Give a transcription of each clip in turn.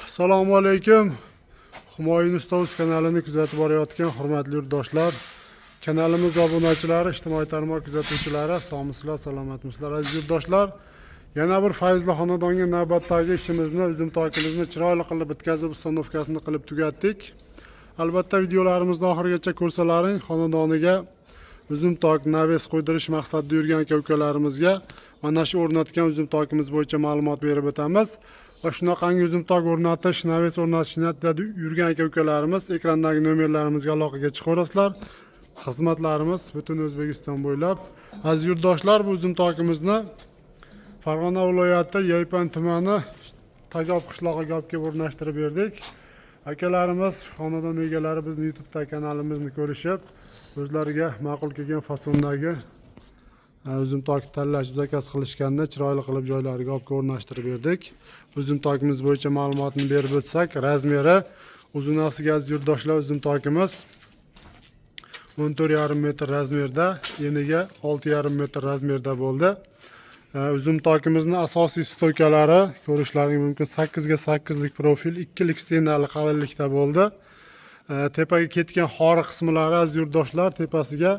Assalomu alaykum. Humoyun Ustoz kanalini kuzatib borayotgan hurmatli yurtdoshlar, kanalimiz obunachilari, ijtimoiy tarmoq kuzatuvchilari, sog'misizlar, salomatmisizlar aziz yurtdoshlar. Yana bir fayzli xonadonga navbatdagi ishimizni, uzum tokimizni chiroyli qilib bitkazib, ustanovkasini qilib tugatdik. Albatta videolarimizni oxirigacha ko'rsalaring, xonadoniga uzum tok naves qo'ydirish maqsadida yurgan aka-ukalarimizga mana shu o'rnatgan uzum tokimiz bo'yicha ma'lumot berib o'tamiz. Va shunaqangi uzum tok o'rnatish, naves o'rnatish niyatida yurgan aka-ukalarimiz ekrandagi nomerlarimizga aloqaga chiqaverasizlar. Xizmatlarimiz butun O'zbekiston bo'ylab. Aziz yurtdoshlar, bu uzum tokimizni Farg'ona viloyati Yaypan tumani Tagob qishlog'iga olib kelib o'rnashtirib berdik. Akalarimiz, xonadon egalari bizning YouTube kanalimizni ko'rishib, o'zlariga ma'qul kelgan fasondagi uzum tok tanlash zakaz qilishganda chiroyli qilib joylariga olib o'rnashtirib berdik. Uzum tokimiz bo'yicha ma'lumotni berib o'tsak, razmeri, uzunasiga aziz yurtdoshlar, uzum tokimiz 14,5 metr razmerda, eniga 6,5 metr razmerda bo'ldi. Uzum tokimizning asosiy stoykalari ko'rishlaringiz mumkin. 8 ga 8 lik profil, 2 lik stenali qalinlikda bo'ldi. Tepaga ketgan xori qismlari aziz yurtdoshlar, tepasiga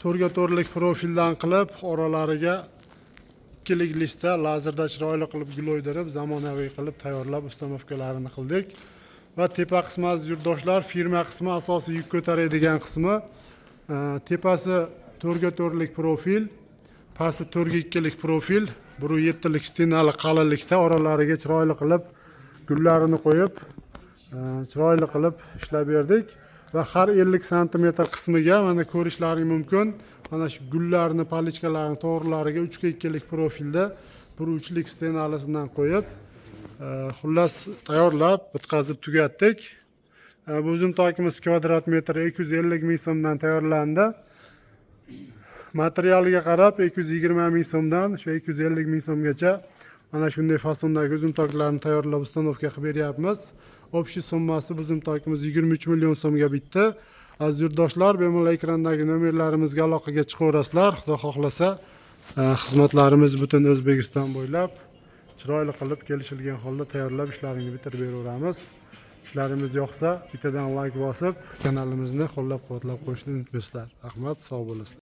4 ga 4 lik profildan qilib, oralariga 2 lik listda lazerda chiroyli qilib gul o'ydirib, zamonaviy qilib tayyorlab ustanovkalarini qildik. Va tepa qismi aziz yurtdoshlar, firma qismi, asosiy yuk ko'taradigan qismi, tepasi 4 ga 4 lik profil, pasti 4 ga 2 lik profil, 1,7 lik stenali qalinlikda oralariga chiroyli qilib gullarini qo'yib, chiroyli qilib ishlab berdik. Va har 50 sm qismiga mana ko'rishlaring mumkin. Mana shu gullarni, palichkalarni to'g'rilariga 3 ga 2 lik profilda 1,3 lik stenalisidan qo'yib, xullas tayyorlab, bitkazib tugatdik. Bu uzum tokimiz kvadrat metri 250 ming so'mdan tayyorlandi. Materialiga qarab 220 ming so'mdan shu 250 ming so'mgacha mana shunday fasondagi uzum toklarni tayyorlab ustanovka qilib beryapmiz. Общий summasi uzum tokimiz 23 million so'mga bitdi. Aziz yurtdoshlar, bemalol ekrandagi nomerlarimizga aloqaga chiqaverasizlar. Xudo xohlasa, xizmatlarimiz butun O'zbekiston bo'ylab chiroyli qilib kelishilgan holda tayyorlab ishlarini bitirib beraveramiz. Ishlarimiz yoqsa, bittadan like bosib, kanalimizni qo'llab-quvvatlab qo'yishni unutmaysizlar. Rahmat, sog' bo'lasizlar.